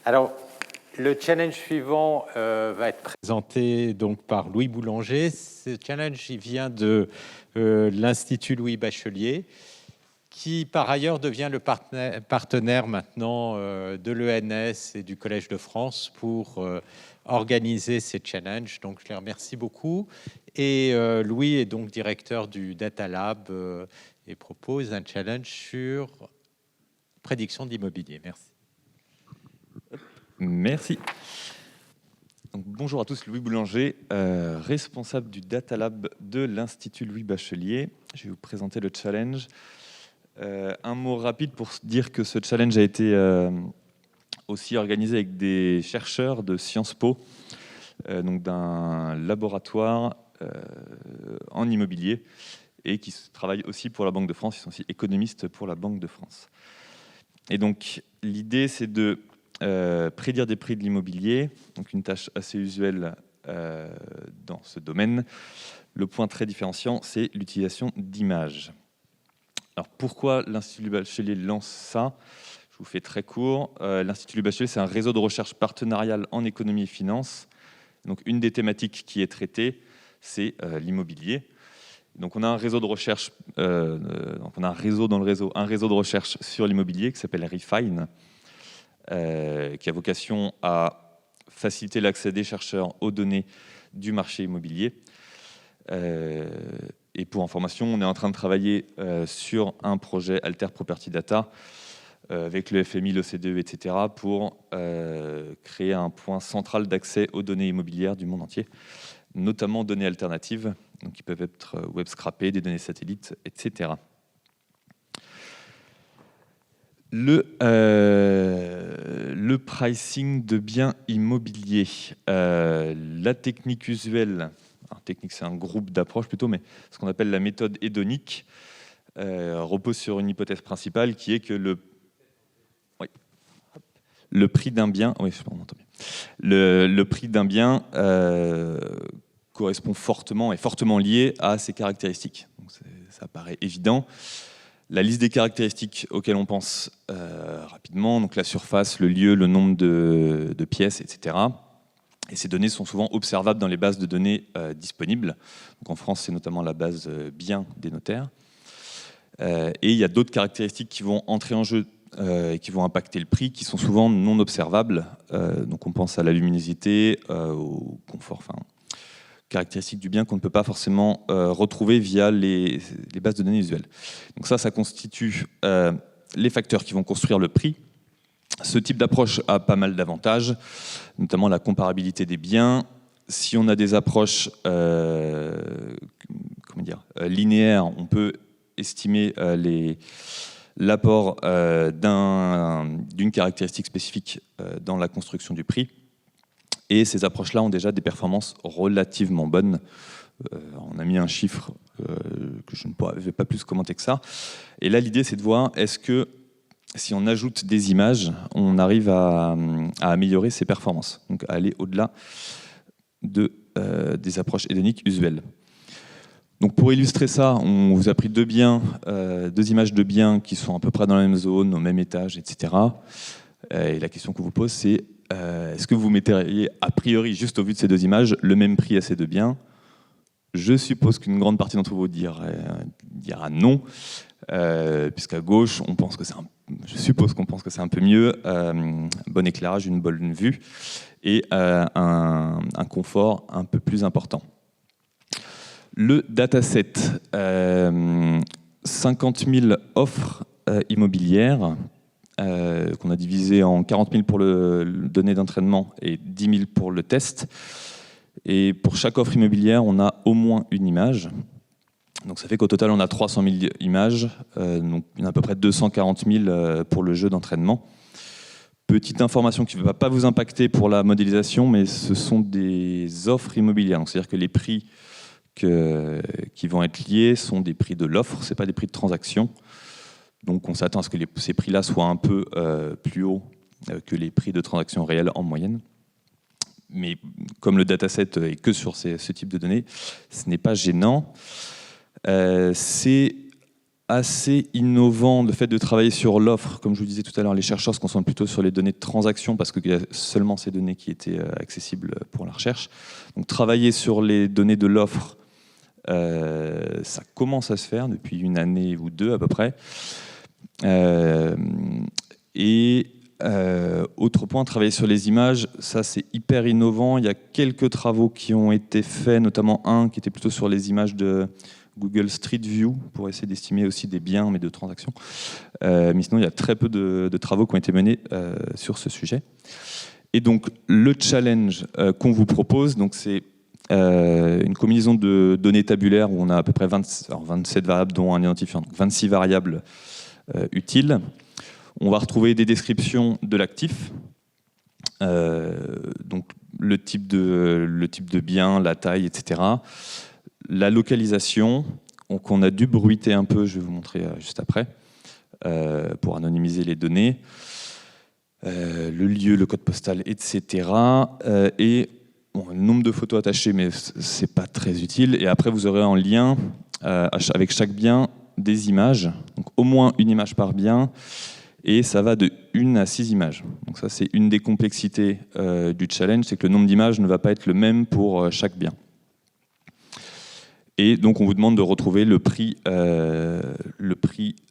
Alors, le challenge suivant va être présenté donc par Louis Boulanger. Ce challenge, il vient de l'Institut Louis Bachelier, qui par ailleurs devient le partenaire maintenant de l'ENS et du Collège de France pour organiser ces challenges. Donc, je les remercie beaucoup. Et Louis est donc directeur du Data Lab et propose un challenge sur prédiction de l'immobilier. Merci. Merci. Donc, bonjour à tous, Louis Boulanger, responsable du Data Lab de l'Institut Louis Bachelier. Je vais vous présenter le challenge. Un mot rapide pour dire que ce challenge a été aussi organisé avec des chercheurs de Sciences Po, donc d'un laboratoire en immobilier et qui travaillent aussi pour la Banque de France. Ils sont aussi économistes pour la Banque de France. Et donc, l'idée, c'est de prédire des prix de l'immobilier, donc une tâche assez usuelle dans ce domaine. Le point très différenciant, c'est l'utilisation d'images. Alors pourquoi l'Institut Louis Bachelier lance ça? Je vous fais très court. L'Institut Louis Bachelier, c'est un réseau de recherche partenariale en économie et finance. Donc une des thématiques qui est traitée, c'est l'immobilier. Donc on a un réseau de recherche, donc on a un réseau dans le réseau, un réseau de recherche sur l'immobilier qui s'appelle Refine, qui a vocation à faciliter l'accès des chercheurs aux données du marché immobilier. Et pour information, on est en train de travailler sur un projet Alter Property Data avec le FMI, l'OCDE, etc. pour créer un point central d'accès aux données immobilières du monde entier, notamment données alternatives, donc qui peuvent être web scrappées, des données satellites, etc. Le pricing de biens immobiliers. La technique usuelle, technique c'est un groupe d'approches plutôt, mais ce qu'on appelle la méthode hédonique repose sur une hypothèse principale qui est que le prix d'un bien, le prix d'un bien correspond fortement, est fortement lié à ses caractéristiques. Donc ça paraît évident. La liste des caractéristiques auxquelles on pense rapidement, donc la surface, le lieu, le nombre de pièces, etc. Et ces données sont souvent observables dans les bases de données disponibles. Donc en France, c'est notamment la base bien des notaires. Et il y a d'autres caractéristiques qui vont entrer en jeu et qui vont impacter le prix, qui sont souvent non observables. Donc on pense à la luminosité, au confort, enfin, caractéristiques du bien qu'on ne peut pas forcément retrouver via les bases de données usuelles. Donc ça constitue les facteurs qui vont construire le prix. Ce type d'approche a pas mal d'avantages, notamment la comparabilité des biens. Si on a des approches linéaires, on peut estimer l'apport d'une caractéristique spécifique dans la construction du prix. Et ces approches-là ont déjà des performances relativement bonnes. On a mis un chiffre que je ne vais pas plus commenter que ça. Et là, l'idée, c'est de voir est-ce que si on ajoute des images, on arrive à améliorer ses performances, donc à aller au-delà des approches hédoniques usuelles. Donc pour illustrer ça, on vous a pris deux images de biens qui sont à peu près dans la même zone, au même étage, etc. Et la question qu'on vous pose, c'est est-ce que vous metteriez a priori, juste au vu de ces deux images, le même prix à ces deux biens? Je suppose qu'une grande partie d'entre vous dira non, puisqu'à gauche, je suppose qu'on pense que c'est un peu mieux, bon éclairage, une bonne vue, et un confort un peu plus important. Le dataset, 50 000 offres immobilières, qu'on a divisé en 40 000 pour le données d'entraînement et 10 000 pour le test. Et pour chaque offre immobilière, on a au moins une image. Donc ça fait qu'au total, on a 300 000 images, donc il y en a à peu près 240 000 pour le jeu d'entraînement. Petite information qui ne va pas vous impacter pour la modélisation, mais ce sont des offres immobilières. C'est-à-dire que les prix qui vont être liés sont des prix de l'offre, ce n'est pas des prix de transaction. Donc on s'attend à ce que ces prix-là soient un peu plus hauts que les prix de transaction réels en moyenne. Mais comme le dataset est que sur ce type de données, ce n'est pas gênant. C'est assez innovant le fait de travailler sur l'offre. Comme je vous disais tout à l'heure, les chercheurs se concentrent plutôt sur les données de transaction parce qu'il y a seulement ces données qui étaient accessibles pour la recherche. Donc travailler sur les données de l'offre, ça commence à se faire depuis une année ou deux à peu près. Autre point, travailler sur les images, ça c'est hyper innovant. Il y a quelques travaux qui ont été faits, notamment un qui était plutôt sur les images de Google Street View pour essayer d'estimer aussi des biens mais de transactions. Mais sinon, il y a très peu de travaux qui ont été menés sur ce sujet. Et donc le challenge qu'on vous propose, donc c'est une combinaison de données tabulaires où on a à peu près 27 variables dont un identifiant, donc 26 variables utiles. On va retrouver des descriptions de l'actif, donc le type de bien, la taille, etc. La localisation, donc on a dû bruiter un peu, je vais vous montrer juste après, pour anonymiser les données. Le lieu, le code postal, etc. Et bon, le nombre de photos attachées, mais c'est pas très utile. Et après, vous aurez en lien avec chaque bien des images, donc au moins une image par bien. Et ça va de 1 à 6 images. Donc ça, c'est une des complexités du challenge, c'est que le nombre d'images ne va pas être le même pour chaque bien. Et donc, on vous demande de retrouver le prix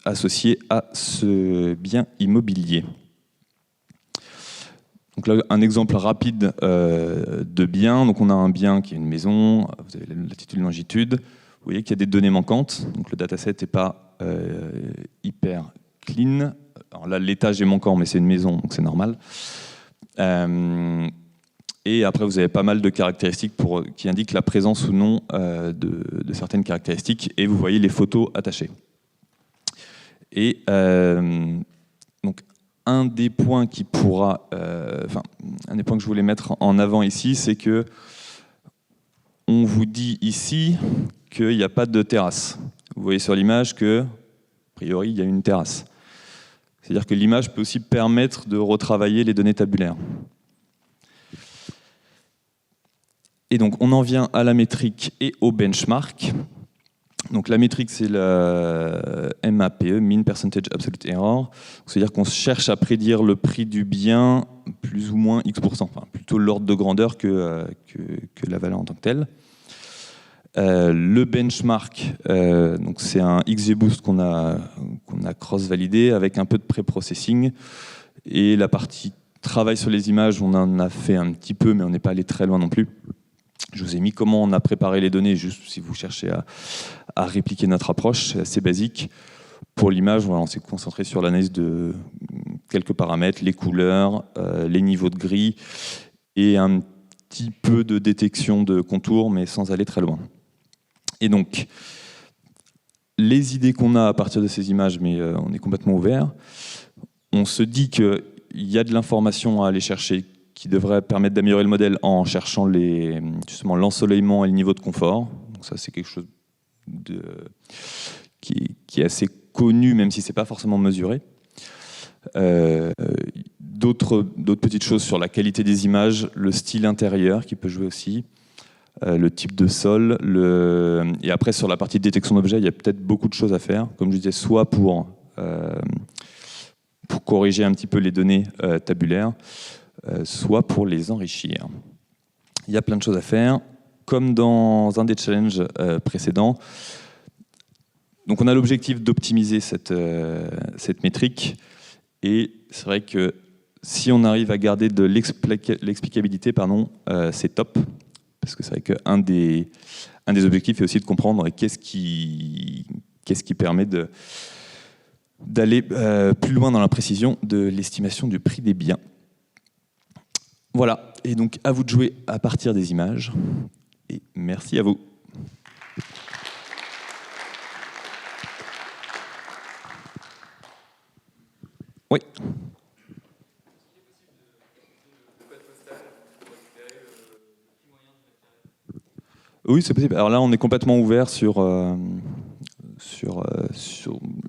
associé à ce bien immobilier. Donc là, un exemple rapide de bien. Donc on a un bien qui est une maison, vous avez la latitude et longitude. Vous voyez qu'il y a des données manquantes. Donc le dataset n'est pas hyper clean. Alors là, l'étage est manquant, mais c'est une maison, donc c'est normal. Et après, vous avez pas mal de caractéristiques qui indiquent la présence ou non de certaines caractéristiques. Et vous voyez les photos attachées. Et donc, un des points un des points que je voulais mettre en avant ici, c'est que on vous dit ici qu'il n'y a pas de terrasse. Vous voyez sur l'image que, a priori, il y a une terrasse. C'est-à-dire que l'image peut aussi permettre de retravailler les données tabulaires. Et donc, on en vient à la métrique et au benchmark. Donc, la métrique, c'est la MAPE, Mean Percentage Absolute Error. C'est-à-dire qu'on cherche à prédire le prix du bien plus ou moins X%, enfin, plutôt l'ordre de grandeur que la valeur en tant que telle. Le benchmark, donc c'est un XGBoost qu'on a cross-validé avec un peu de pré-processing. Et la partie travail sur les images, on en a fait un petit peu, mais on n'est pas allé très loin non plus. Je vous ai mis comment on a préparé les données, juste si vous cherchez à répliquer notre approche, c'est assez basique. Pour l'image, voilà, on s'est concentré sur l'analyse de quelques paramètres, les couleurs, les niveaux de gris, et un petit peu de détection de contours, mais sans aller très loin. Et donc, les idées qu'on a à partir de ces images, mais on est complètement ouvert, on se dit qu'il y a de l'information à aller chercher qui devrait permettre d'améliorer le modèle en cherchant justement l'ensoleillement et le niveau de confort. Donc ça, c'est quelque chose qui est assez connu, même si ce n'est pas forcément mesuré. D'autres petites choses sur la qualité des images, le style intérieur qui peut jouer aussi, le type de sol. Et après, sur la partie de détection d'objets, il y a peut-être beaucoup de choses à faire, comme je disais, soit pour corriger un petit peu les données tabulaires, soit pour les enrichir. Il y a plein de choses à faire, comme dans un des challenges précédents. Donc on a l'objectif d'optimiser cette métrique, et c'est vrai que si on arrive à garder de l'explicabilité, c'est top, parce que c'est vrai qu'un des objectifs est aussi de comprendre qu'est-ce qui permet d'aller plus loin dans la précision de l'estimation du prix des biens. Voilà, et donc à vous de jouer à partir des images, et merci à vous. Oui. Oui, c'est possible. Alors là, on est complètement ouvert sur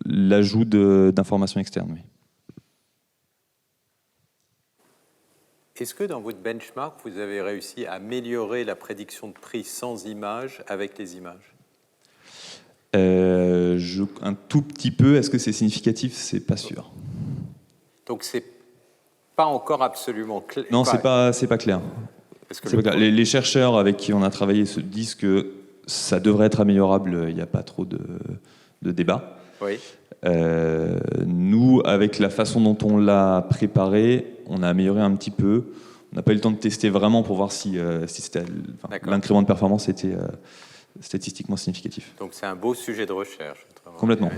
l'ajout d'informations externes. Oui. Est-ce que dans votre benchmark, vous avez réussi à améliorer la prédiction de prix sans images avec les images ? Un tout petit peu. Est-ce que c'est significatif? C'est pas sûr. Donc, c'est pas encore absolument clair. Non, c'est pas clair. Parce que C'est pas clair. Les chercheurs avec qui on a travaillé se disent que ça devrait être améliorable. Il n'y a pas trop de débat. Oui. Nous, avec la façon dont on l'a préparé, on a amélioré un petit peu. On n'a pas eu le temps de tester vraiment pour voir si l'incrément de performance était statistiquement significatif. Donc c'est un beau sujet de recherche. Complètement.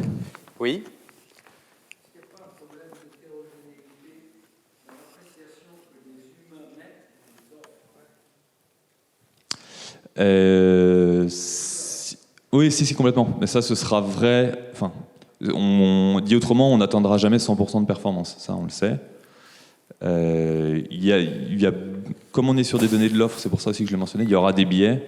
Oui. Oui, si, complètement. Mais ça, ce sera vrai. Enfin, on dit autrement, on n'atteindra jamais 100% de performance. Ça, on le sait. Comme on est sur des données de l'offre, c'est pour ça aussi que je l'ai mentionné, il y aura des biais.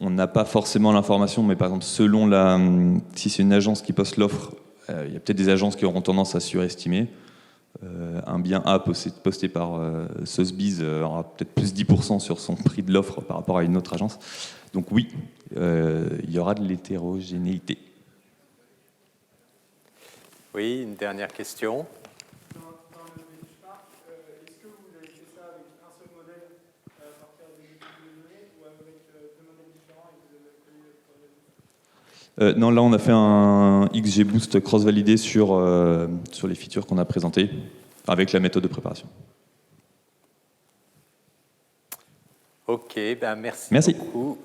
On n'a pas forcément l'information, mais par exemple, si c'est une agence qui poste l'offre, il y a peut-être des agences qui auront tendance à surestimer. Un bien A posté par Sotheby's aura peut-être plus 10% sur son prix de l'offre par rapport à une autre agence. Donc oui, il y aura de l'hétérogénéité. Oui, une dernière question. Dans le benchmark, est-ce que vous avez fait ça avec un seul modèle à partir des études de données ou avec deux modèles différents et vous avez collé Non, là on a fait un XGBoost cross-validé sur les features qu'on a présentées avec la méthode de préparation. Ok, ben merci Merci. beaucoup.